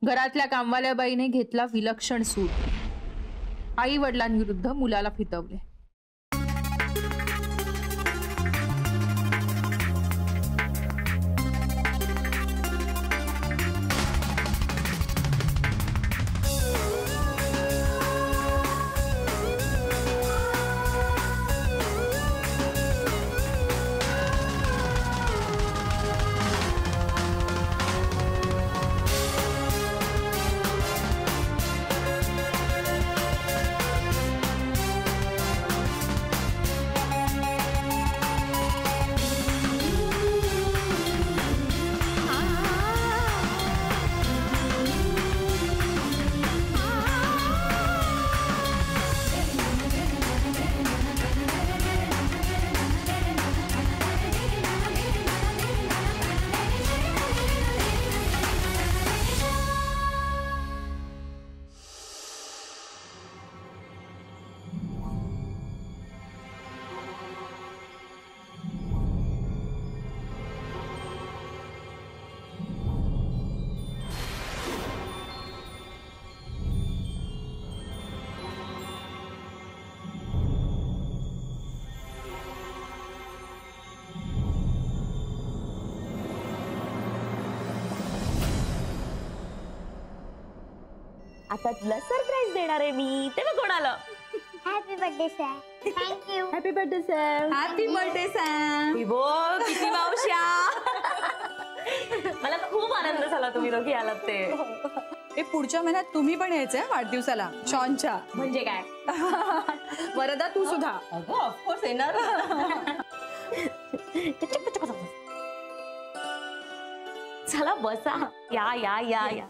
घरातल्या कामवाल्या बाईने घेतला विलक्षण सूट, आई वडिलांविरुद्ध मुलाला फितवले. आता तुला सरप्राईज देणार आहे मी. ते बघ कोण आलं. Happy birthday Sam. Thank you. Happy birthday Sam. Happy birthday Sam. बघ किती मावश्या. मला खूप आनंद झाला तुम्ही दोघी आलात ते. हे पुढच्या महिन्यात तुम्ही पण यायचंय वाढदिवसाला शॉनच्या. म्हणजे काय वरदा तू सुद्धा. अगं ऑफकोर्स येणार. चला बसा. या या या या.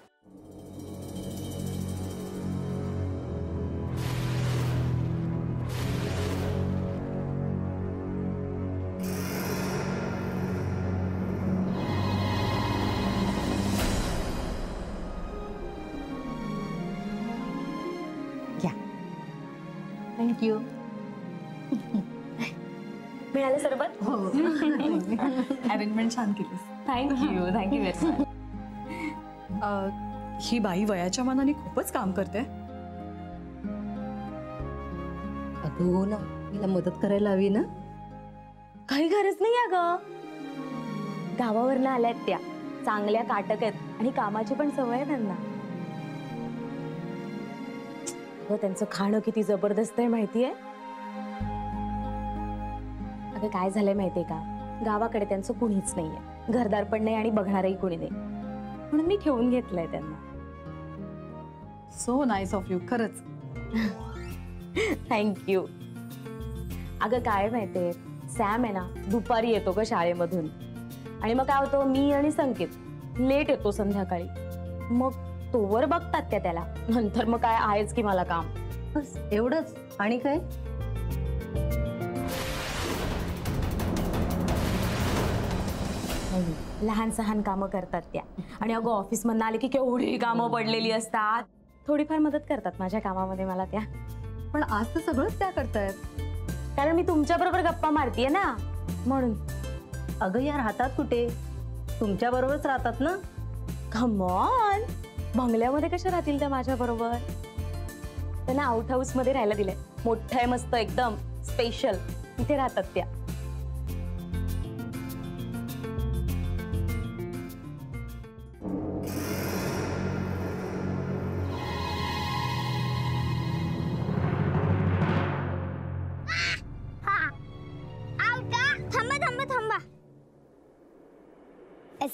थँक्यू. मिळालं सरबत. हो. अरेंजमेंट छान केलीस. Thank you thank you very much. ही बाई वयाच्या मानाने खूपच काम करते. अगं हो ना, मला मदत करायला हवी ना. काही गरज नाही अगं. गावावरनं आल्यात त्या. चांगल्या काटक आहेत आणि कामाची पण सवय आहे त्यांना. त्यांचं खाणं किती जबरदस्त आहे माहितीये. अगं काय झालंय माहितीये का, गावाकडे त्यांचं कुणीच नाहीये. घरदार पण नाही आणि बघणारही कुणी नाही, म्हणून मी ठेवून घेतलंय त्यांना. So nice of you. खरंच. थँक्यू. अगं काय माहितीये, सॅम आहे ना दुपारी येतो ग शाळेमधून, आणि मग काय होतं, मी आणि संकेत लेट येतो संध्याकाळी. मग तोवर बघतात त्या त्याला. नंतर मग काय आहेच की मला काम. बस एवढंच. आणि काय? लहान सहान कामं करतात त्या. आणि अगं ऑफिस मधून आले की केवढी कामं पडलेली असतात. थोडीफार मदत करतात माझ्या कामामध्ये मला त्या. पण आज तर सगळंच त्या करतायत. कारण मी तुमच्या बरोबर गप्पा मारतीये ना, म्हणून. अगं या राहतात कुठे? तुमच्या बरोबरच राहतात ना. Come on. बंगल्यामध्ये कशा राहतील त्या माझ्या बरोबर? त्यांना आउट हाऊस मध्ये राहायला दिलंय. मोठं आहे मस्त एकदम स्पेशल. तिथे राहतात त्या. थांबा थांबा थांबा.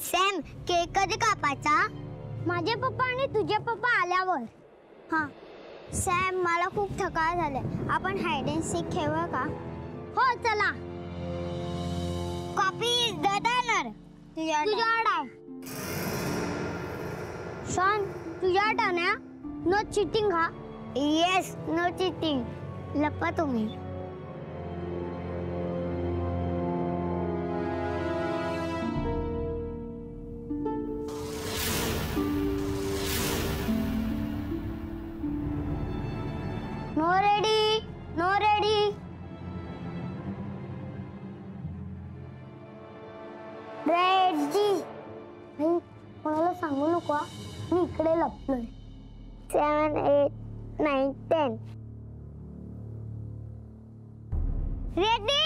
सॅम, केक कधी कापायचा? माझे पप्पा आणि तुझे पप्पा आल्यावर. हा. सॅम, मला खूप थकाळ झाले. आपण हाइड अँड सीक खेळूया का? हो चला. कॉपी देणार तुझ्या. शॉन, तुझ्या टाण्या. No cheating. हा. Yes, no cheating. लपा तुम्ही. No ready. No ready. Ready. कोणाला सांगू नको. मी इकडे लपलोय. 7, 8, 9, 10. रेडी.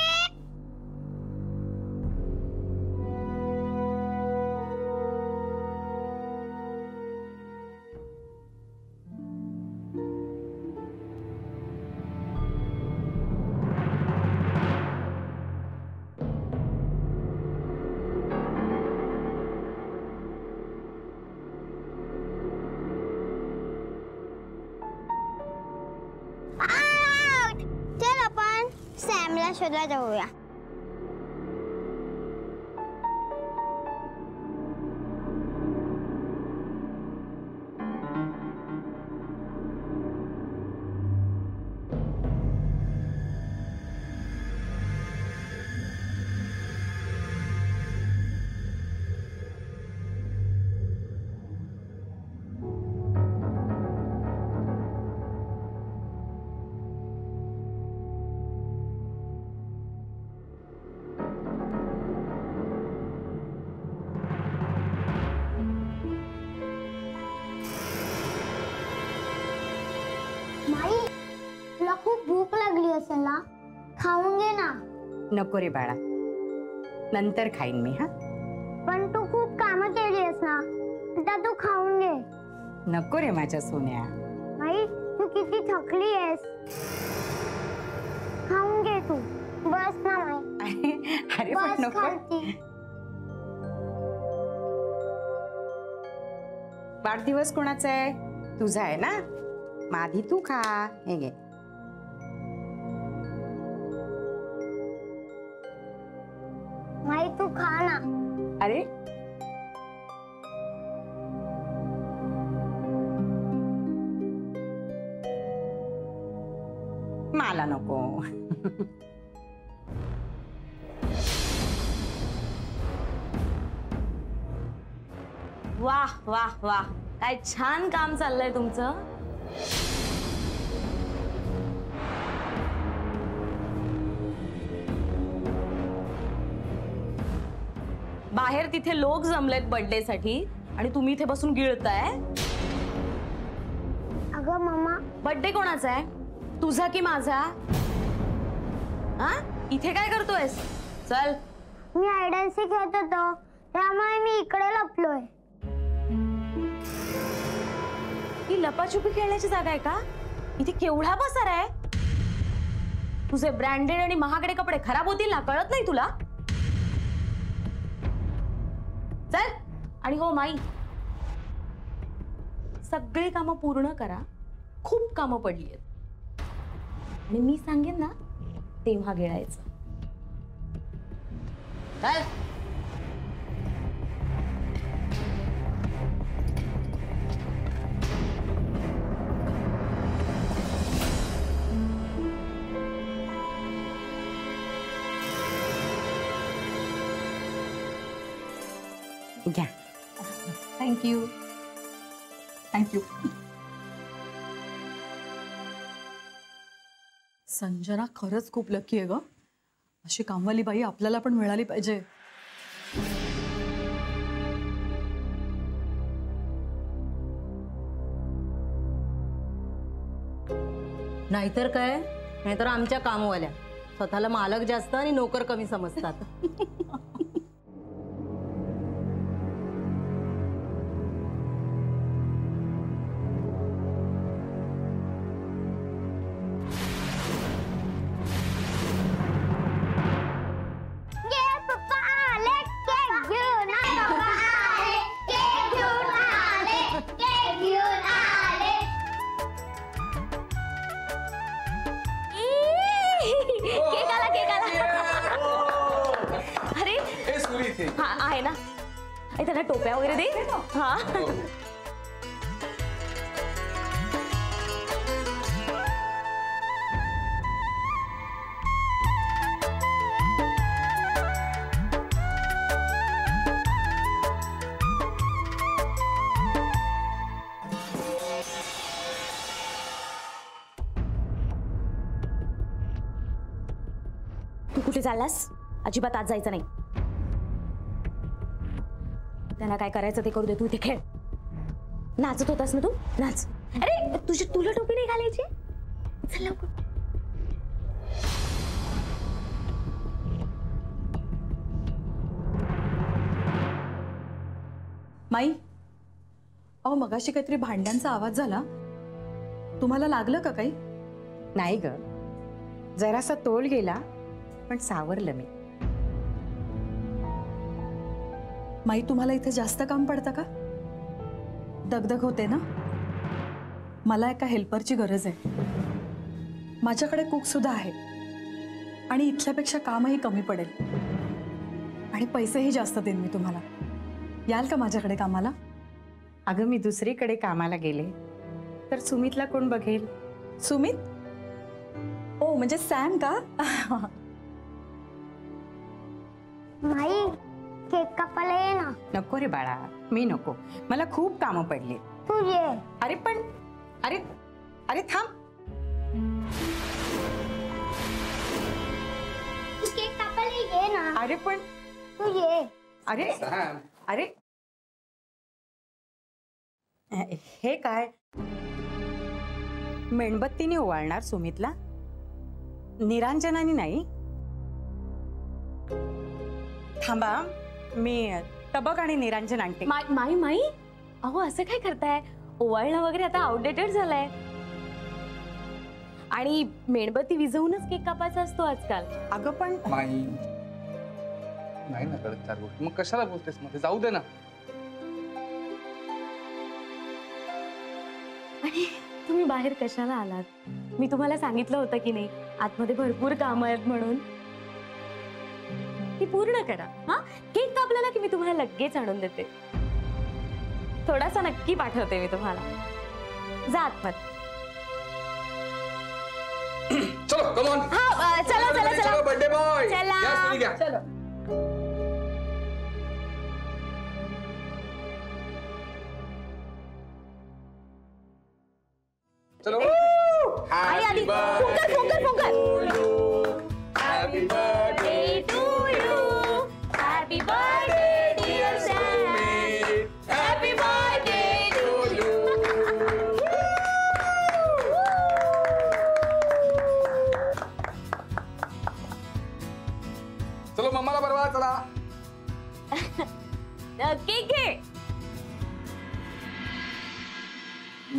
चल आपण सॅमला शोधायला जाऊया. माई, तुला खूप भूक लागली असेल ना, खाऊन घे ना. नको रे बाळा, नंतर खाईन मी. हा पण तू खूप कामं केलीस ना, आता तू खाऊन घे. नको रे माझ्या सोन्या. माई, तू किती थकली आहेस. खाऊन घे तू. बस ना माई. अरे पण बस नको. खाती. वाढदिवस कोणाचा आहे? तुझा आहे ना. मग आधी तू खा. हे घे. माई, तू खा ना. अरे मला नको. वाह वाह वाह, काय छान काम चाललंय तुमचं. बाहेर तिथे लोक जमलेत बर्थडे साठी आणि तुम्ही इथे बसून गिळताय. अगं मम्मा, बर्थडे कोणाचा आहे, तुझा की माझा? हा, इथे काय करतोयस? चल. मी हाइड अँड सीक खेळत होतो, त्यामुळे मी इकडे लपलोय. ही लपाछुपी खेळण्याची जागा आहे का? इथे केवढा पसार आहे. तुझे ब्रँडेड आणि महागडे कपडे खराब होतील ना, कळत नाही तुला? चल. आणि हो माई, सगळी कामं पूर्ण करा. खूप कामं पडली आहेत आणि मी सांगेन ना तेव्हा गिळायचं. चल. घ्या. थँक्यू. थँक्यू. संजना खरंच खूप लकी आहे ग. अशी कामवाली बाई आपल्याला पण मिळाली पाहिजे. नाहीतर काय, नाहीतर आमच्या कामवाल्या स्वतःला मालक जास्त आणि नोकर कमी समजतात. हा आहे ना. त्यांना टोप्या वगैरे दे. हा. तू कुठे चाललास? अजिबात आज जायचं नाही. त्यांना काय करायचं ते करू दे, तू इथे खेळ. नाचत होतास ना तू, नाच. अरे तुला टोपी नाही घालायची? चल लवकर. माई, अहो मगाशी काहीतरी भांड्यांचा आवाज झाला, तुम्हाला लागलं का काही? नाही ग, जरासा तोल गेला पण सावरलं मी. माई, तुम्हाला इथे जास्त काम पडतं का? दगदग होते ना? मला एका हेल्परची गरज आहे. माझ्याकडे कुक सुद्धा आहे आणि इथल्यापेक्षा कामही कमी पडेल आणि पैसेही जास्त देईन मी तुम्हाला. याल का माझ्याकडे कामाला? अगं मी दुसरीकडे कामाला गेले तर सुमितला कोण बघेल? सुमित? ओ म्हणजे सॅम का? माई केक कापायला ये ना. नको रे बाळा, मी नको, मला खूप कामं पडली. तू ये. अरे पण अरे अरे थांब. तू केक कापायला ये ना. अरे पण तू ये. अरे अरे हे काय? मेणबत्तीने ओवाळणार सुमितला, निरांजनाने नाही? थांबा, मी तबक आणि निरांजन आणते. माई अहो असं काय करताय? ओवाळणं वगैरे आता आउटडेटेड झालंय. आणि मेणबत्ती विझवूनच केक कापायचा असतो आजकाल. अगं पण नाही ना कळत चार गोष्टी, मग कशाला बोलतेस? मध्ये जाऊ दे ना. आणि तुम्ही बाहेर कशाला आलात? मी तुम्हाला सांगितलं होतं की नाही, आतमध्ये भरपूर कामं आहेत म्हणून. ती पूर्ण करा. हा, केक कापला ना की मी तुम्हाला लगेच आणून देते. थोडासा नक्की पाठवते मी तुम्हाला. जा आतमध्ये. चलो कम ऑन. चला बर्थडे बॉय. चला. चलो. चलो. आधी फुंकर. Happy birthday to you. Happy birthday dear Sam. Happy birthday to you. चलो मम्माला बरवा. चला. केक घे.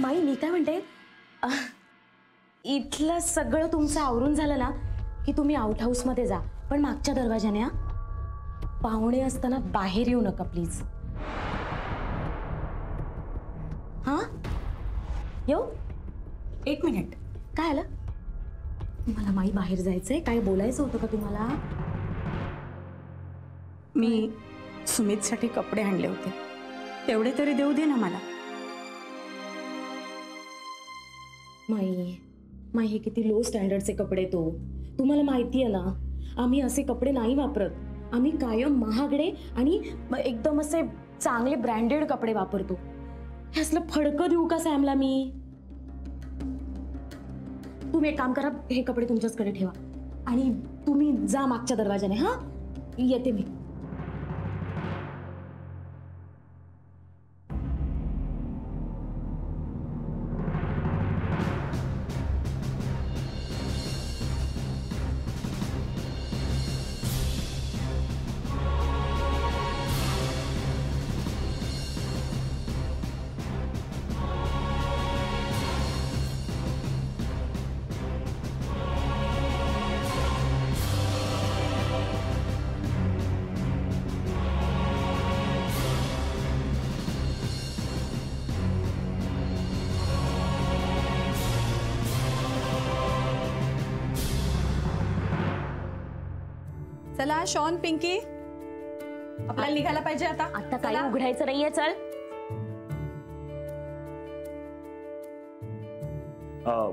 माई, मी काय म्हणते, इथलं सगळं तुमचं आवरून झालं ना की तुम्ही आउट हाऊस मध्ये जा, पण मागच्या दरवाजाने. हा, पाहुणे असताना बाहेर येऊ नका प्लीज. हा, येऊ? 1 मिनिट. काय आलं? मला माई बाहेर जायचंय. काय बोलायचं होतं का तुम्हाला? मी सुमितसाठी कपडे आणले होते, तेवढे तरी देऊ दे ना मला. माई हे किती लो स्टँडर्डचे कपडे. तो तुम्हाला माहिती आहे ना, आम्ही असे कपडे नाही वापरत. आम्ही कायम महागडे आणि एकदम असे चांगले ब्रँडेड कपडे वापरतो. हे असलं फडकं देऊ का सॅमला मी? तुम्ही एक काम करा, हे कपडे तुमच्याचकडे ठेवा आणि तुम्ही जा मागच्या दरवाजाने. हा, येते मी. चला शॉन, पिंकी, आपल्याला निघायला पाहिजे आता. आता काही उघडायचं नाहीये. चल.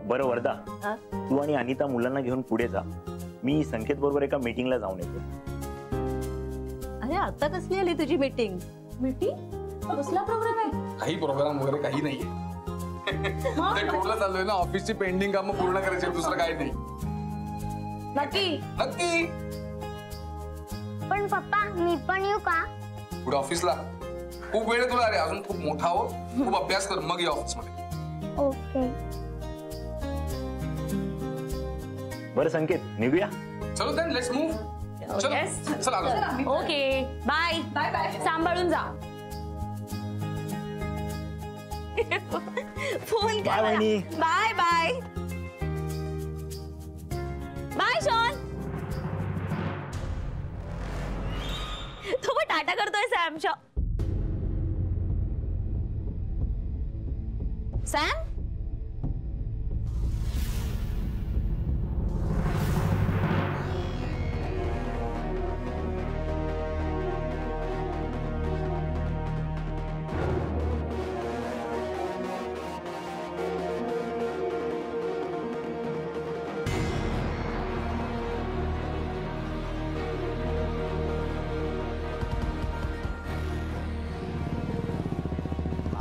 बरं वर्धा, तू आणि अनिता मुलांना घेऊन पुढे जा. मी संकेत बरोबर एका मीटिंगला जाऊन येतो. अरे आता कसली आली तुझी मीटिंग? कसला प्रोग्राम आहे? काही प्रोग्राम वगैरे काही नाहीये. ते टूरला चाललोय ना, ऑफिसची पेंडिंग कामं पूर्ण करायची, दुसरं काही नाही. पण पप्पा, मी पण येऊ का? पुढे ऑफिसला खूप वेळ आहे तुला, अरे अजून खूप मोठा हो, खूप अभ्यास कर, मग ये ऑफिस मध्ये. ओके. बरं संकेत, निघूया. चलो देन लेट्स मूव. चलो चला आलो. ओके बाय बाय बाय, सांभाळून जा. फोन Bye, वहिनी. Bye bye bye Shaun. तो पण टाटा करतोय सॅमच्या. सॅम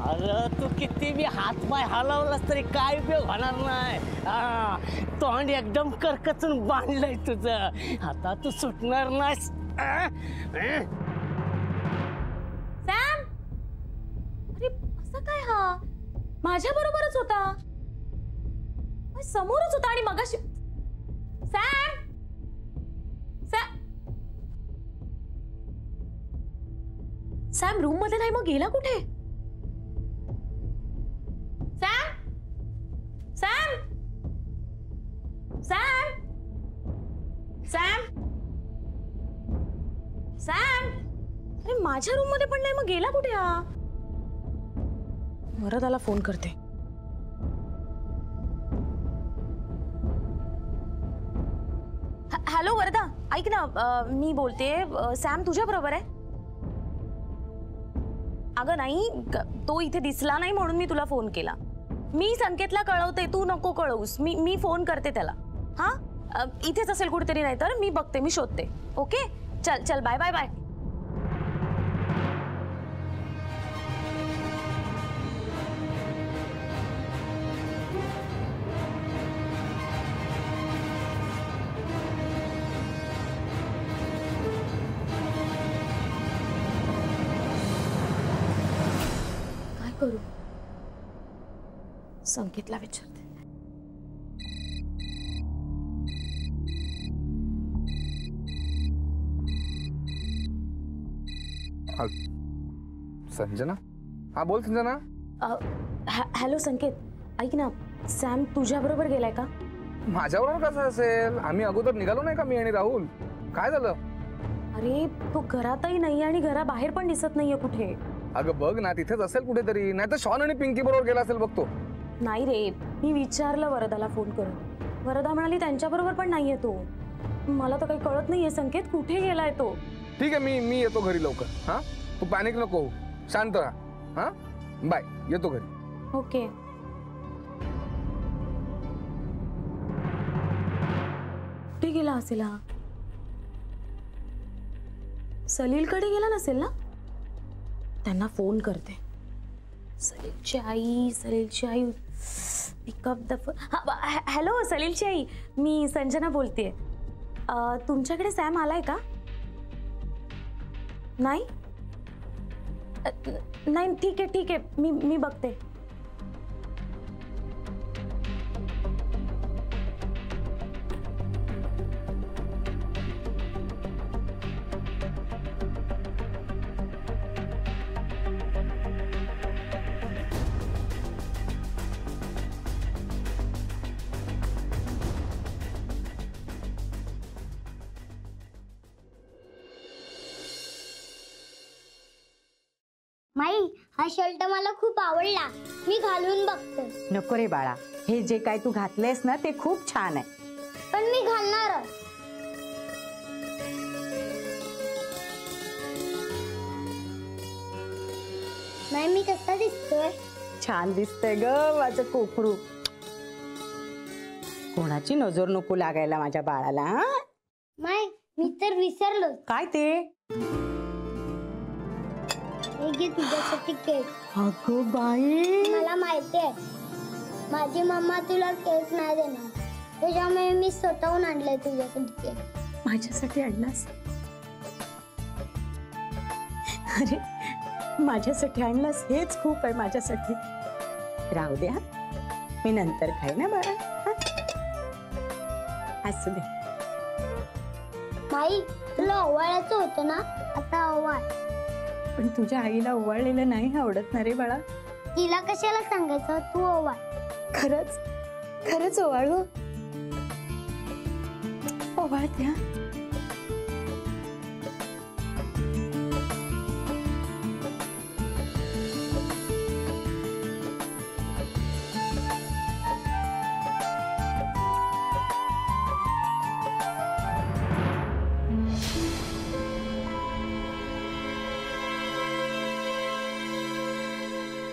अरे तू किती बी हातपाय हलवलास तरी काय उपयोग होणार नाही. तोंड एकदम करकचून बांधलंय तुझं. आता तू सुटणार नाहीस. सॅम, अरे असं काय हा माझ्या बरोबरच होता, समोरच होता आणि मगाशी. सॅम सॅम सॅम रूम मध्ये नाही, मग गेला कुठे? Sam Sam Sam Sam Sam अरे माझ्या रूम मध्ये पण नाही, मग गेला कुठे हा? वरदाला फोन करते. हॅलो वरदा, ऐक ना, मी बोलते. सॅम तुझ्या बरोबर आहे? अगं नाही, तो इथे दिसला नाही म्हणून मी तुला फोन केला. मी संकेतला कळवते, तू नको कळवूस. मी फोन करते त्याला. हा, इथेच असेल कुठेतरी, नाही तर मी बघते, मी शोधते. ओके, चल चल, बाय बाय बाय. काय करू? संकेतला विचारते. संजना, हा बोल संजना. हॅलो संकेत, ऐक ना, सॅम तुझ्या बरोबर गेलाय का? माझ्याबरोबर कसं असेल? आम्ही अगोदर निघालो नाही का, मी आणि राहुल? काय झालं? अरे तो घरातही नाही आणि घराबाहेर पण दिसत नाहीये कुठे. अगं बघ ना, तिथेच असेल कुठेतरी, नाही तर शॉन आणि पिंकी बरोबर गेला असेल बघतो. नाही रे, मी विचारलं वरदाला फोन करून. वरदा म्हणाली त्यांच्या बरोबर पण नाहीये तो. मला तर काही कळत नाहीये संकेत, कुठे गेलाय तो. ठीक आहे, मी येतो घरी लवकर. हा, तू पॅनिक नको, शांत राहा. हा, बाय, येतो घरी. ओके. कुठे गेला असेल हा? सलीलकडे गेला नसेल ना? त्यांना फोन करते. सलीलची आई पिकअप द फोन. हॅलो सलीलची आई, मी संजना बोलतेय. तुमच्याकडे सॅम आलाय का? नाही नाही, ठीक आहे, मी बघते. माई, हा शर्ट मला खूप आवडला, मी घालून बघते. नको रे बाळा, हे जे काय तू घातलेस ना ते खूप छान आहे. पण मी घालणार. नाही, मी कसा दिसतोय? छान दिसतंय ग माझं कोकरू. कोणाची नजर नको लागायला माझ्या बाळाला. हा, माय, मी तर विसरलो. काय ते? हे घे तुझ्यासाठी केक. अगं बाई, मला माहिती आहे माझी मम्मा तुला केक नाही देणार, त्याच्यामुळे मी स्वतःहून आणलंय तुझ्यासाठी केक. माझ्यासाठी आणलास? अरे माझ्यासाठी आणलास हेच खूप आहे माझ्यासाठी. राहू द्या, मी नंतर खाई ना बाळा. हा? असू दे. माई तुला ओवाळायचं होतं ना, आता ओवाळ. पण तुझ्या आईला ओवाळलेलं नाही आवडत ना रे बाळा. तिला कशाला सांगायचं, तू ओवाळ. खरंच खरंच ओवाळू. ओवाळते हा.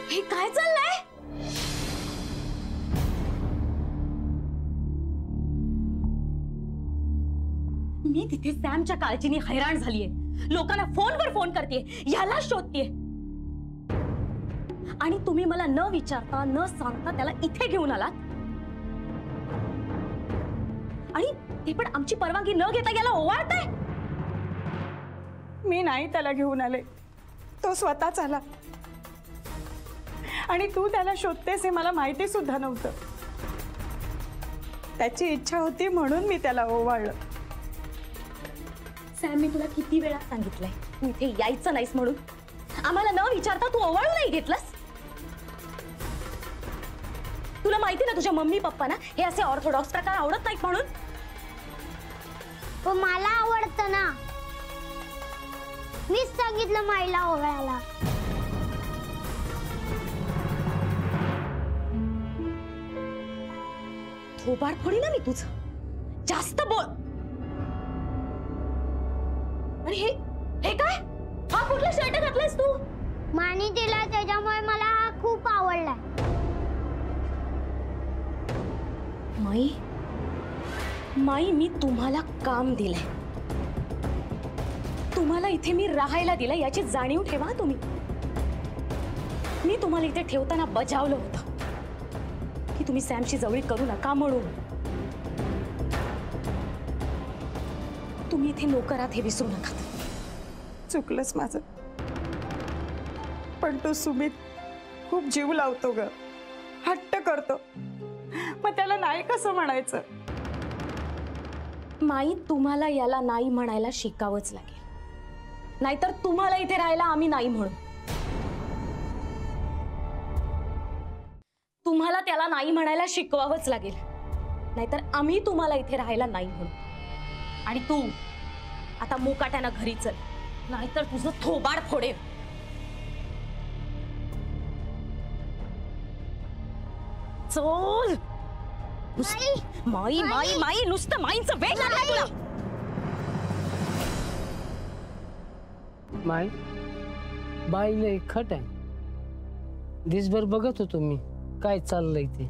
हे काय चाललंय? मी तिथे सॅमच्या काळजीने हैराण झालीये. लोकांना फोनवर फोन करते, याला शोधते, आणि तुम्ही मला न विचारता न सांगता त्याला इथे घेऊन आलात. आणि ते पण आमची परवानगी न घेता याला ओवाळताय. मी नाही त्याला घेऊन आले, तो स्वतःच आला. आणि तू त्याला शोधतेस हे मला माहिती सुद्धा नव्हतं. त्याची इच्छा होती म्हणून मी त्याला ओवाळलं. सॅम, मी तुला किती वेळा सांगितलंय तू इथे यायचं नाहीस म्हणून. आम्हाला न विचारता तू ओवाळू नाही घेतलंस. तुला माहिती ना तुझ्या मम्मी पप्पा ना हे असे ऑर्थोडॉक्स प्रकार आवडत नाहीत म्हणून. पण मला आवडतं ना, मीच सांगितलं माईला ओवाळायला. थोबाड फोडी ना मी तुझं. जास्त बोल. आणि हे काय? हा कुठला शर्ट घातलायस तू? मानी दिला त्याच्यामुळे मला हा खूप आवडलाय. माई, मी तुम्हाला काम दिलंय. तुम्हाला इथे मी राहायला दिलं याची जाणीव ठेवा तुम्ही. मी तुम्हाला इथे ठेवताना बजावलं होतं की तुम्ही सॅमची जवळी करू नका म्हणून. तुम्ही इथे नोकर आहात हे विसरू नका. चुकलंच माझं. पण तो सुमित खूप जीव लावतो ग, हट्ट करतो. मग त्याला नाही कसं म्हणायचं? माई, तुम्हाला याला नाही म्हणायला शिकावंच लागेल, नाहीतर तुम्हाला इथे राहायला आम्ही नाही म्हणू. तुम्हाला त्याला नाही म्हणायला शिकवावंच लागेल, नाहीतर आम्ही तुम्हाला इथे राहायला नाही म्हणू. आणि तू आता मुकाट्यानं घरी चल, नाहीतर तुझं थोबाड फोडेल. चल. माई नुसतं माईंचं वेळ लागलाय तुला. माई, बाईला एक खट आहे. दिसभर बघत होतो मी काय चाललंय ते.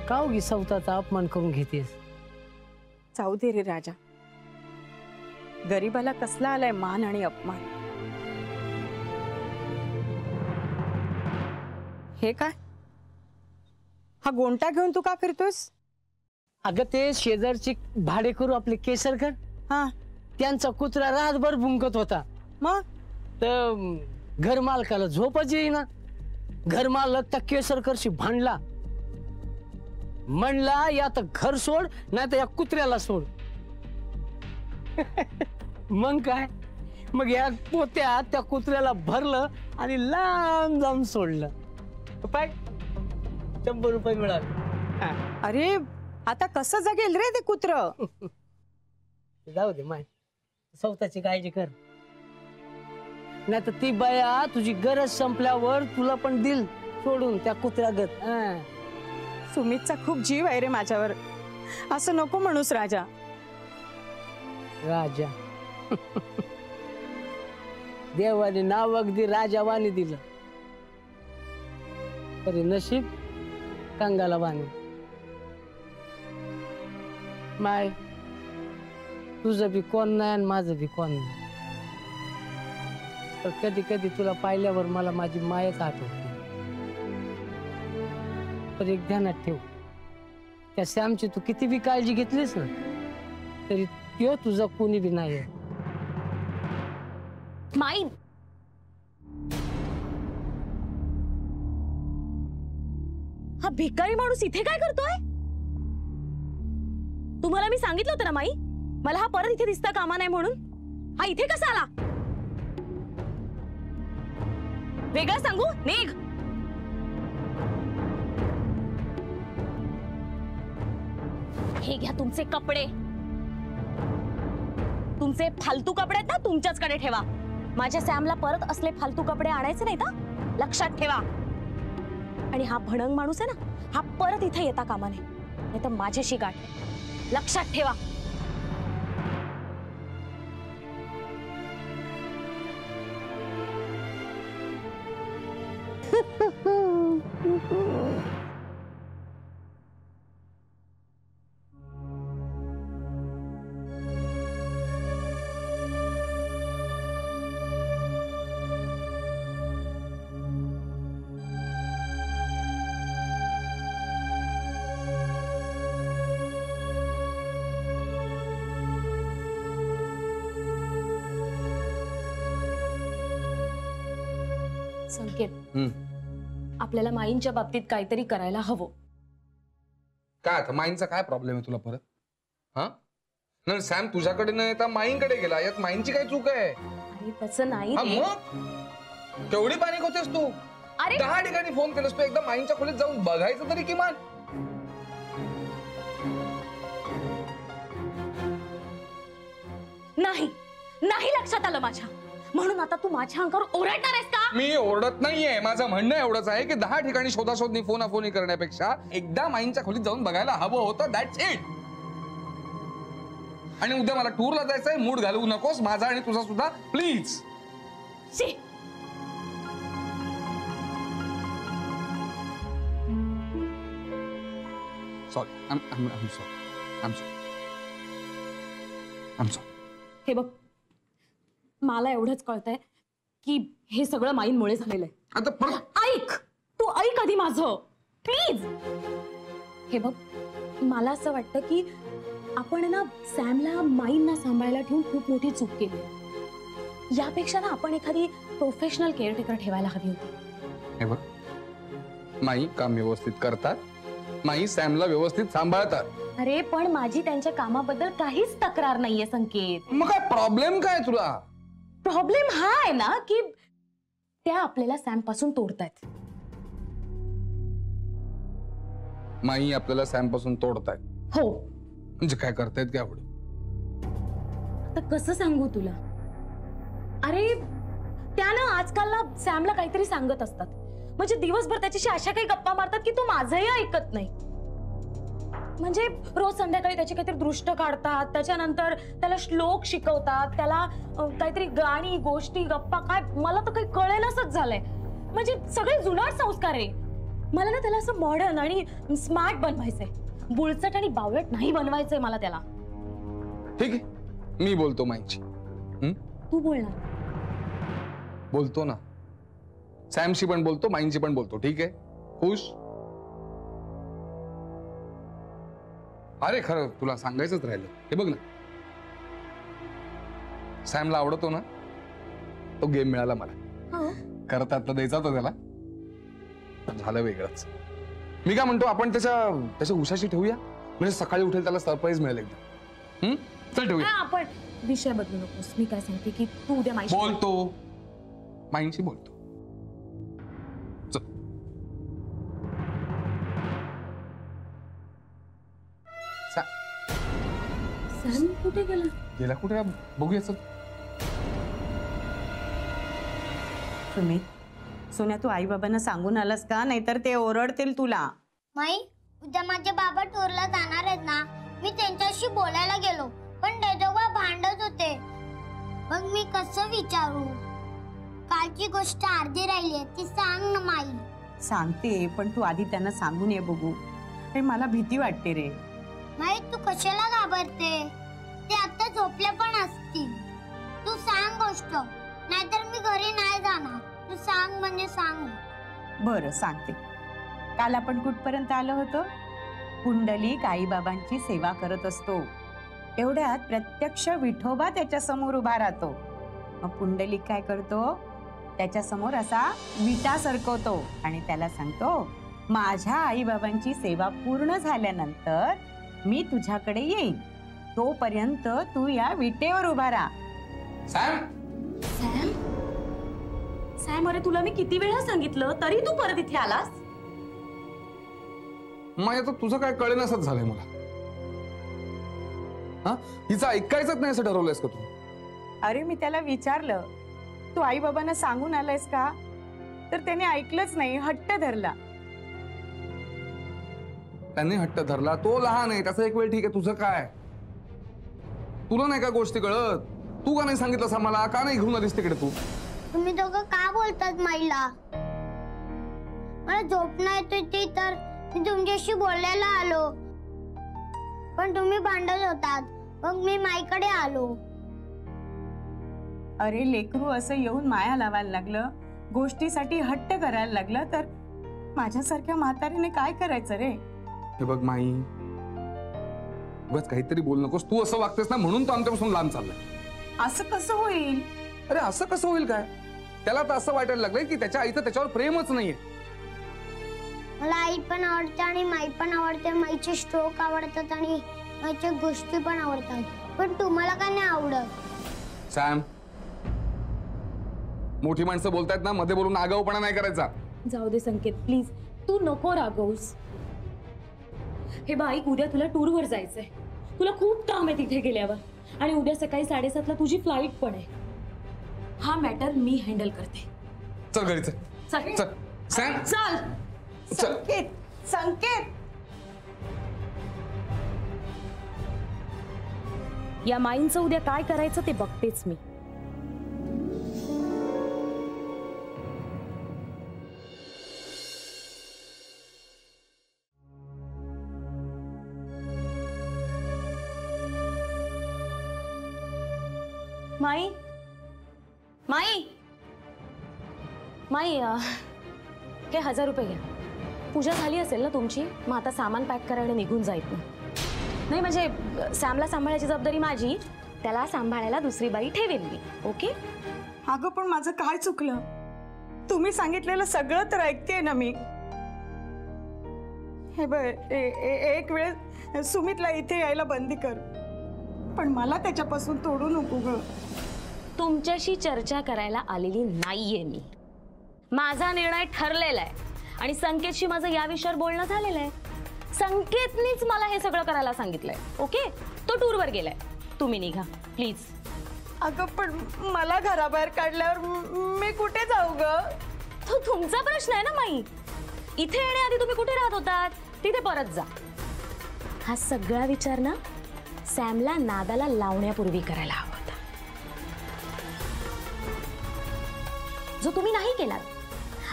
का उगी स्वतःचा अपमान करून घेतेस? जाऊ दे रे राजा, गरीबाला कसला आलाय मान आणि अपमान. हे काय, हा गोंटा घेऊन तू का फिरतोस? अगं ते शेजारची भाडेकरू आपले केसरकर, हा, त्यांचा कुत्रा रातभर भुंकत होता. मग तर घर मालकाला झोपच येईना. घर मालक त्या केसरकरशी भांडला. म्हणला या तर घर सोड, नाही तर या कुत्र्याला सोड. मग काय, मग या पोत्यात त्या कुत्र्याला भरलं आणि लांब जाऊन सोडलं. पाय 100 रुपये मिळाले. अरे आता कसं जगेल रे ते कुत्र? जाऊ दे माय, स्वतःची काळजी कर. नाही तर ती बाया तुझी गरज संपल्यावर तुला पण दिल सोडून त्या कुत्र्यागत. सुमितचा खूप जीव आहे रे माझ्यावर, असं नको म्हणूस राजा. राजा देवाने नाव अगदी राजावाने दिलं, तरी नशीब कंगाला वाणी. माय, तुझं बी कोण नाही आणि माझं बी कोण नाही. तर कधी कधी तुला पाहिल्यावर मला माझी मायच आठवते. पण एक ध्यानात ठेव, त्या सॅमची तू किती बी काळजी घेतलीस ना, तरी तो तुझा कोणी बी नाही. माई हा भिकारी माणूस इथे काय करतोय? तुम्हाला मी सांगितलं होतं ना माई, मला हा परत इथे दिसता कामा नाही म्हणून. हा इथे कसा आला? वेगळं सांगू? निघ. हे घ्या तुमचे कपडे. तुमचे फालतू कपडे आहेत ना, तुमच्याचकडे ठेवा. माझ्या सॅमला परत असले फालतू कपडे आणायचे नाहीत ना, लक्षात ठेवा. आणि हा भणंग माणूस आहे ना, हा परत इथे येता कामा नये, नाही तर माझ्याशी गाठ आहे. लक्षात ठेवा. संकेत, आपल्याला माईंच्या बाबतीत काहीतरी करायला हवं. काय आता माईंचा काय प्रॉब्लेम आहे तुला परत? हा नाही, सॅम तुझ्याकडे न येता माईंकडे गेला, यात माईंची काय चूक आहे? आणि तसं नाही हा, रे. मग केवढी पॅनिक होतेस तू? अरे 10 ठिकाणी फोन केलास तू, एकदा माईंच्या खोलीत जाऊन बघायचं तरी किमान. नाही नाही लक्षात आलं माझ्या, म्हणून आता तू माझ्या अंगावर ओरडणार आहेस का? मी ओरडत नाहीये, माझं म्हणणं एवढंच आहे की 10 ठिकाणी शोधाशोधनी फोनाफोनी करण्यापेक्षा एकदा माईंच्या खोलीत जाऊन बघायला हवं होतं. That's it. आणि उद्या मला टूरला जायचंय, मूड घालवू नकोस माझा आणि तुझा सुद्धा, प्लीज. सॉरी, हे बघ, मला एवढंच कळतंय की हे सगळं माईंमुळे झालेलं आहे. आता परत ऐक, तू ऐक आधी माझं प्लीज. हे बघ, मला असं वाटतं की आपण ना सॅमला माईंना सांभाळायला ठेवून खूप मोठी चूक केली. यापेक्षा ना आपण एखादी प्रोफेशनल केअरटेकर ठेवायला हवी होती. हे बघ, माई काम व्यवस्थित करतात, माई सॅमला व्यवस्थित सांभाळतात. अरे पण माझी त्यांच्या कामाबद्दल काहीच तक्रार नाहीये संकेत. मग काय प्रॉब्लेम काय तुला? प्रॉब्लेम हा आहे ना की त्या आपल्याला सॅम पासून तोडतायत. माई आपल्याला सॅम पासून तोडतायत? हो. म्हणजे काय करतायत काय आवड? आता कसं सांगू तुला? अरे त्यानं आजकालला सॅमला काहीतरी सांगत असतात, म्हणजे दिवसभर त्याच्याशी अशा काही गप्पा मारतात की तो माझंही ऐकत नाही. म्हणजे रोज संध्याकाळी त्याची काहीतरी दृष्ट काढतात, त्याच्यानंतर त्याला श्लोक शिकवतात, त्याला काहीतरी गाणी गोष्टी गप्पा, काय मला तर काही कळेनासच झालंय. म्हणजे सगळे जुनाट संस्कार आहे. मला ना त्याला असं मॉडर्न आणि स्मार्ट बनवायचंय, बुळचट आणि बावळट नाही बनवायचंय मला त्याला. ठीक आहे, मी बोलतो माईंची. तू बोलणार? बोलतो ना, सॅमशी पण बोलतो, माईंशी पण बोलतो. ठीक आहे, खुश? अरे खरं तुला सांगायचंच राहिलं, हे बघ ना, सॅमला आवडतो ना तो गेम मिळाला मला. करता द्यायचा होता त्याला, झालं वेगळंच. मी काय म्हणतो, आपण त्याच्या उशाशी ठेवूया, म्हणजे सकाळी उठेल त्याला सरप्राईज मिळेल एकदम. चल ठेवूया. आपण विषय बदलू नकोस. मी काय सांगते की तू उद्या माईशी बोलतो, माईंशी बोलतो. सॅम कुठे गेला? गेला कुठे बघूया. चल. सुमित, सोन्या तू आई बाबांना सांगून आलास का? नाहीतर ते ओरडतील तुला. माई, उद्या माझे बाबा टूरला जाणार आहेत ना, मी त्यांच्याशी बोलायला गेलो पण ते दोघं भांडत होते. मग मी कसं विचारू? कालची गोष्ट अर्धी राहिली आहे, ती सांग ना माई. सांगते, पण तू आधी त्यांना सांगून ये बघू. अरे मला भीती वाटते रे. माई, तू कशाला घाबरते? ते आता झोपले पण असतील. तू सांग गोष्ट, नाहीतर मी घरी नाही जाणार. तू सांग म्हणजे सांग. बरं सांगते. काल आपण कुठपर्यंत आलो होतो? पुंडलिक आईबाबांची सेवा करत असतो, एवढ्यात प्रत्यक्ष विठोबा त्याच्या समोर उभा राहतो. मग पुंडलिक काय करतो, त्याच्या समोर असा विटा सरकवतो आणि त्याला सांगतो, माझ्या आई बाबांची सेवा पूर्ण झाल्यानंतर मी तुझ्याकडे येईन, तोपर्यंत तू या विटेवर उभा राहा. सॅम सॅम, अरे तुला मी किती वेळा सांगितलं तरी तू परत इथे आलास. माय आता तुझं काय कळेनासच झालंय मला. हा, हिचं ऐकायचंच नाही असं ठरवलंयस का तू? अरे मी त्याला विचारलं, तू आई बाबांना सांगून आलायस का, तर त्याने ऐकलंच नाही, हट्ट धरला. त्यांनी हट्ट धरला, तो लहान आहे, त्याचा एक वेळ ठीक आहे, तुझं काय? तुला नाही का गोष्टी कळत? तू का नाही सांगितलंस आम्हाला? का नाही घेऊन आलीस तिकडे तू? तुम्ही दोघं का बोलतात माईला? मला झोप नाही येत होती तर मी तुमच्याशी बोलायला आलो, पण तुम्ही भांडत होतात, मग मी माईकडे आलो. अरे लेकरू असं येऊन माया लावायला लागलं, गोष्टीसाठी हट्ट करायला लागलं, तर माझ्यासारख्या म्हातारीने काय करायचं रे? हे बघ माई, उगाच काहीतरी बोल नकोस. तू असं वागतेस ना म्हणून तो आमच्यापासून लांब चाललाय. असं कसं होईल? अरे असं कसं होईल काय? त्याला तर असं वाटायला लागलंय की त्याच्या आईचं त्याच्यावर प्रेमच नाहीये. मला आई पण आवडते आणि माई पण आवडते, माईचे स्ट्रोक आवडतात आणि माईच्या गोष्टी पण आवडतात, पण तुम्हाला का नाही आवडत? सॅम, मोठी माणसं बोलतायत ना, मध्ये बोलून आगाऊपणा नाही करायचा. जाऊ दे संकेत, प्लीज तू नको रागवूस. हे बा ऐक, उद्या तुला टूरवर जायचंय, तुला खूप काम आहे तिथे गेल्यावर, आणि उद्या सकाळी 7:30ला तुझी फ्लाईट पण आहे. हा मॅटर मी हँडल करते. चल घरी चल. चल. चल सॅम, चल. चल. संकेत, संकेत, या माईंचं उद्या काय करायचं ते बघतेच मी. माई, माई, माई, हे 1000 रुपये घ्या. पूजा झाली असेल ना तुमची, मग आता सामान पॅक करायला निघून जायत नाही. म्हणजे सॅमला सांभाळायची जबाबदारी माझी, त्याला सांभाळायला दुसरी बाई ठेवेन मी. ओके? अगं पण माझं काय चुकलं? तुम्ही सांगितलेलं सगळं तर ऐकतेय ना मी. हे बघ, एक वेळ सुमितला इथे यायला बंदी कर, पण मला त्याच्यापासून तोडू नको ग. तुमच्याशी चर्चा करायला आलेली नाहीये मी. माझा निर्णय ठरलेला आहे आणि संकेतशी माझं या विषयावर बोलणं झालेलं आहे. संकेतनीच मला हे सगळं करायला सांगितलंय. ओके? तो टूरवर गेलाय, तुम्ही निघा प्लीज. अगं पण मला घराबाहेर काढल्यावर मी कुठे जाऊ ग? तो तुमचा प्रश्न आहे ना माई. इथे येण्याआधी तुम्ही कुठे राहत होतात, तिथे परत जा. हा सगळा विचार ना सॅमला नादाला लावण्यापूर्वी करायला हवा होता, जो तुम्ही नाही केलात.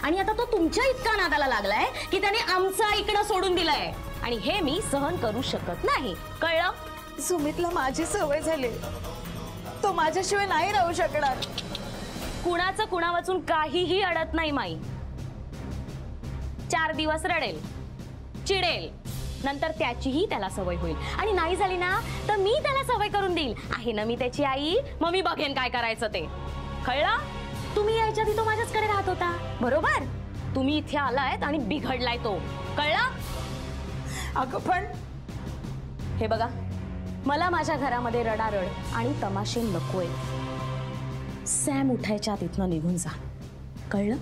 आणि आता तो तुमच्या इतका नादाला लागलाय की त्याने आमचं ऐकणं सोडून दिलंय, आणि हे मी सहन करू शकत नाही. कळलं? सुमितला माझी सवय झाली, तो माझ्याशिवाय नाही राहू शकणार. कुणाचं कुणा वाचून काहीही अडत नाही माई. 4 दिवस रडेल, चिडेल, नंतर त्याचीही त्याला सवय होईल, आणि नाही झाली ना तर मी त्याला सवय करून देईल. आहे ना मी त्याची आई, मग मी बघेन काय करायचं ते. कळलं? तुम्ही यायच्या आधी तो माझ्याचकडे राहत होता, बरोबर? तुम्ही इथे आलायत आणि बिघडलाय तो. कळलं? अगं पण हे बघा, मला माझ्या घरामध्ये रडारड आणि तमाशे नकोय. सॅम उठायच्या आत इथनं निघून जा. कळलं?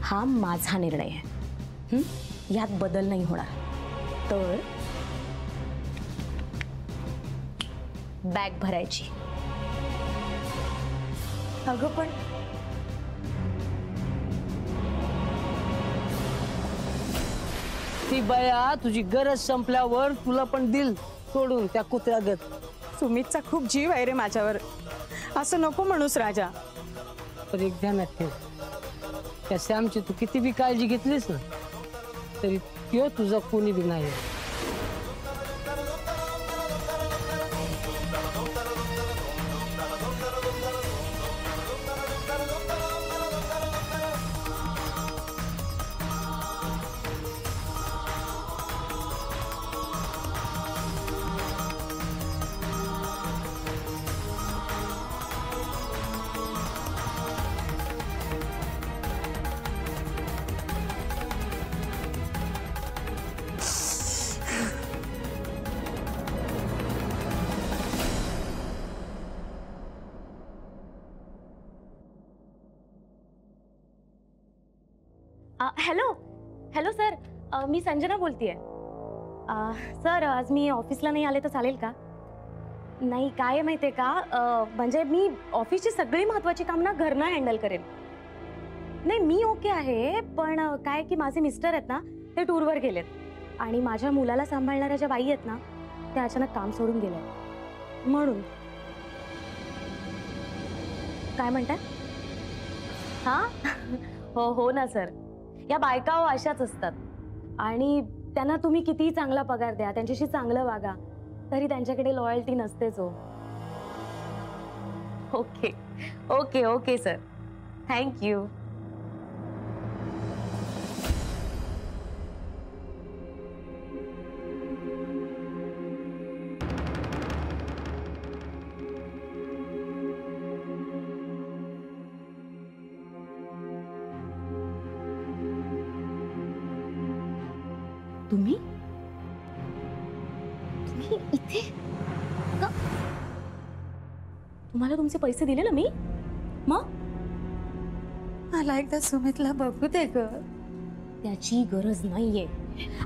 हा माझा निर्णय आहे, यात बदल नाही होणार. तर बॅग भरायची. अगं पण ती बया तुझी गरज संपल्यावर तुला पण दिल सोडून त्या कुत्र्यागत. सुमितचा खूप जीव आहे रे माझ्यावर, असं नको म्हणूस राजा. तर एक ध्यानात ठेव, त्या सॅमची तू किती बी काळजी घेतलीस ना तरी त्यो तुझा कोणी बी नाही. हॅलो हॅलो सर, मी संजना बोलतेय. सर आज मी ऑफिसला नाही आले तर चालेल का? नाही काय आहे माहितीये का, म्हणजे मी ऑफिसची सगळी महत्वाची काम ना घरनं हँडल करेन. नाही मी ओके आहे, पण काय की माझे मिस्टर आहेत ना ते टूरवर गेलेत आणि माझ्या मुलाला सांभाळणाऱ्या ज्या बाई आहेत ना त्या अचानक काम सोडून गेल्या, म्हणून. काय म्हणताय? हा हो ना सर, या बायका अशाच असतात आणि त्यांना तुम्ही कितीही चांगला पगार द्या, त्यांच्याशी चांगलं वागा, तरी त्यांच्याकडे लॉयल्टी नसतेच हो. Okay okay okay sir, thank you. तुम्ही इथे का? तुम्हाला तुमचे पैसे दिले ना मी, मग मला एकदा सुमितला बघू दे ग. त्याची गरज नाहीये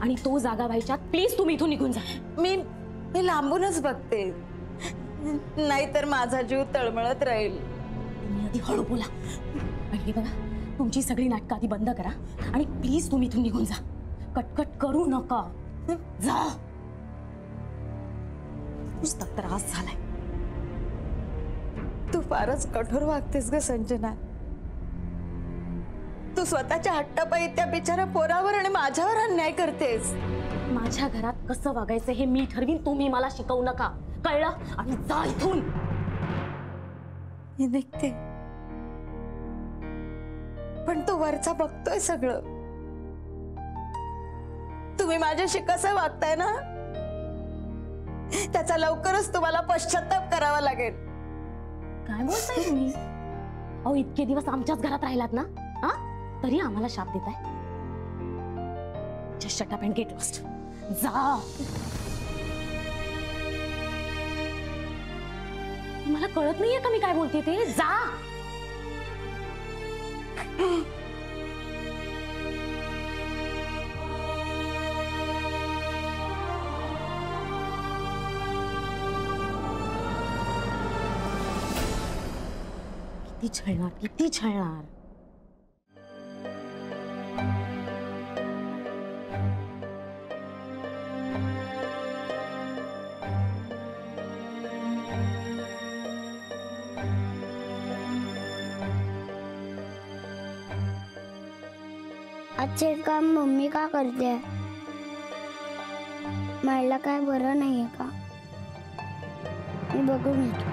आणि तो जागा व्हायच्यात प्लीज तुम्ही इथून निघून जा. मी लांबूनच बघते, नाहीतर माझा जीव तळमळत राहील. तुम्ही आधी हळू बोला आणि हे बघा, तुमची सगळी नाटकं आधी बंद करा आणि प्लीज तुम्ही इथून निघून जा. कटकट करू नका, जा. नुसता त्रास झालाय. तू फारच कठोर वागतेस ग संजना. तू स्वतःच्या हट्टापायी त्या बिचारा पोरावर आणि माझ्यावर अन्याय करतेस. माझ्या घरात कसं वागायचं हे मी ठरवीन, तुम्ही मला शिकवू नका, कळलं? आणि जा इथून. मी निघते, पण तू वरचा बघतोय सगळं. तुम्ही माझ्याशी कसं वागताय ना, त्याचा लवकरच तुम्हाला पश्चाताप करावा लागेल. काय बोलताय तुम्ही? अहो इतके दिवस आमच्याच घरात राहिलात ना, हा? तरी आम्हाला शाप देताय. Just shut up and get lost. जा. मला कळत नाहीये का मी काय बोलते ते? जा. किती छळणार, किती छळणार. आजचे काम मम्मी का करते? मला काय बरं नाहीये का? मी बघून येतो.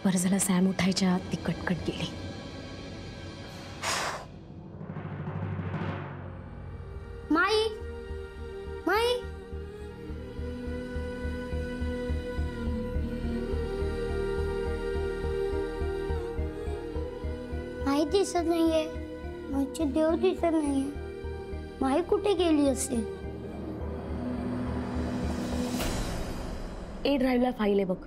बरं झालं सॅम उठायच्या आत ती कटकट गेली. माई माई माई दिसत नाहीये. माझी देव दिसत नाहीये. माई कुठे गेली असेल? ए ड्राईव्हला फाईल आहे बघ.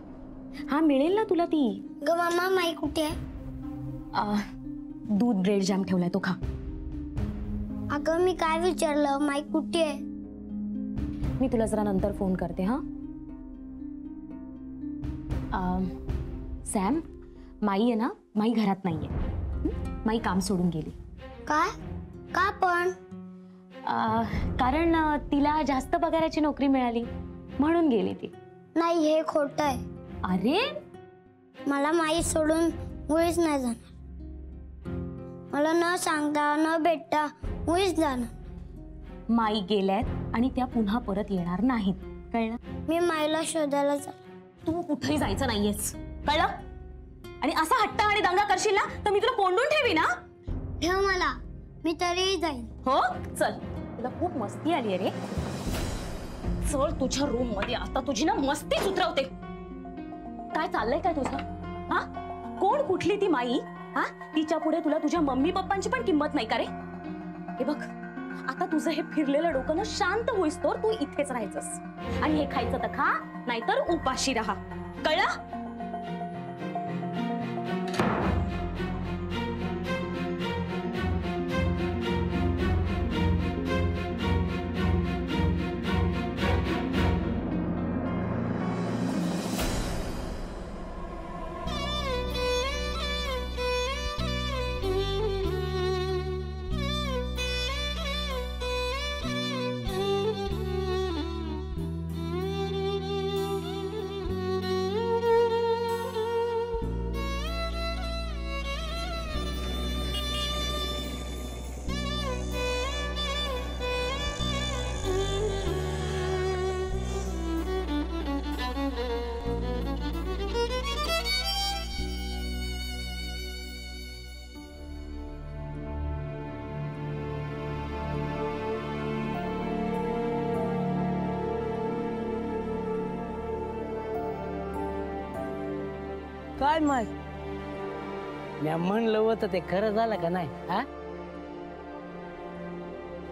हा मिळेल ना तुला ती. ग मामा माई कुठे आहे? दूध ब्रेड जॅम ठेवलाय तो खा. अगं मी काय विचारलं? माई कुठे आहे? मी तुला जरा नंतर फोन करते. हा सॅम, माई आहे ना, माई घरात नाहीये. माई काम सोडून गेली. काय? का पण? कारण तिला जास्त पगाराची नोकरी मिळाली म्हणून गेली ती. नाही हे खोटं आहे. अरे मला माई सोडून मुळीच नाही जाणार. मला न सांगता न भेटता मुळीच जाणार. माई गेल्यात आणि त्या पुन्हा परत येणार नाहीत, कळलं? मी माईला शोधायला जाणार. तू कुठेही जायचं नाहीयेस, कळलं? आणि असा हट्टा आणि दंगा करशील ना तर मी तुला कोंडून ठेवी ना. ठेव मला, मी तरीही जाईन. हो चल, तुला खूप मस्ती आली आहे रे. चल तुझ्या रूम मध्ये, आता तुझी ना मस्तीच उतरवते. काय चाललंय काय तुझं? हा कोण कुठली ती माई? हा तिच्या पुढे तुला तुझ्या मम्मी पप्पांची पण किंमत नाही का रे? हे बघ आता तुझं हे फिरलेलं डोकं ना शांत होईस तर तू इथेच राहायचंस आणि हे खायचं तर खा, नाहीतर उपाशी राहा, कळलं? काय माहित, मी म्हणलं होतं ते खरं झालं का नाही? हा,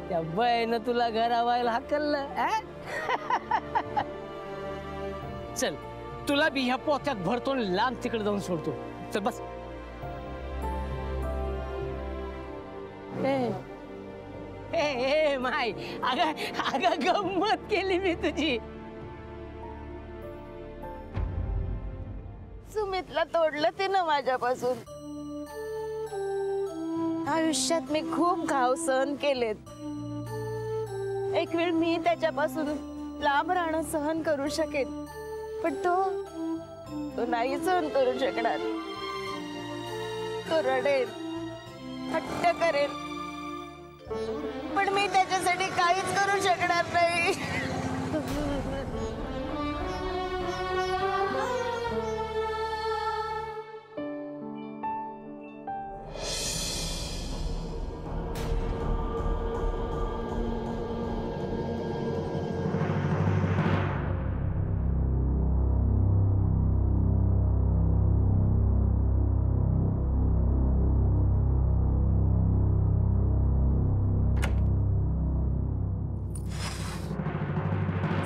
त्या बाईनं तुला घरावायला हाकललं. चल तुला बी ह्या पोत्यात भरतो आणि लांब तिकडे जाऊन सोडतो. चल बस. ए माय, अगं गंमत केली मी तुझी. सुमितला तोडलं ते ना माझ्यापासून. आयुष्यात मी खूप घाव सहन केलेत. एक वेळ मी त्याच्यापासून लांब राहणं सहन करू शकेन, पण तो नाही सहन करू शकणार. तो रडेल, हट्ट करेल, पण मी त्याच्यासाठी काहीच करू शकणार नाही.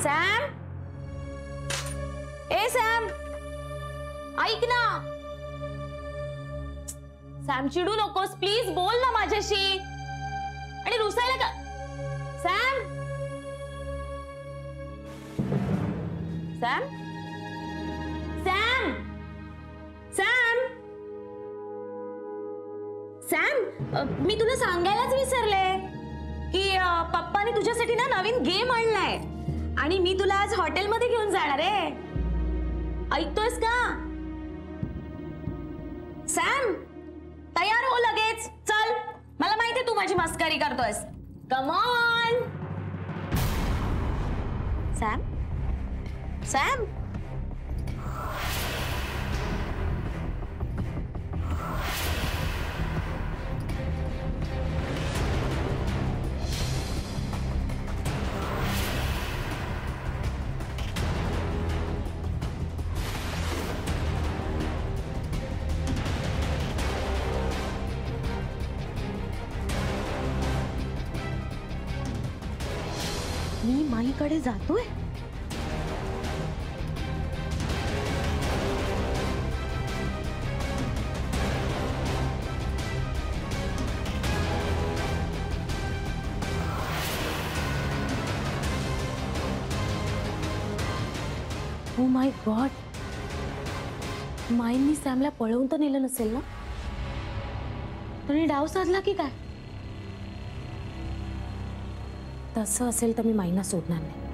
सॅम, ए सॅम, ऐक ना. सॅम चिडू नकोस प्लीज, बोल ना माझ्याशी. आणि रुसायला का? Sam, Sam, Sam, Sam, Sam, मी तुला सांगायलाच विसरले की पप्पाने तुझ्यासाठी ना नवीन गेम आणलाय आणि मी तुला आज हॉटेलमध्ये घेऊन जाणार आहे. ऐकतोयस का? सॅम, तयार हो लगेच. चल, मला माहिती तू माझी मस्करी करतोयस. Come on. सॅम, सॅम, मी माईकडे जातोय. ओ माय गॉड, माईंनी सॅमला पळवून तर नेलं नसेल ना? तरी डाव साधला की काय? तसं असेल तर मी माईंना सोडणार नाही.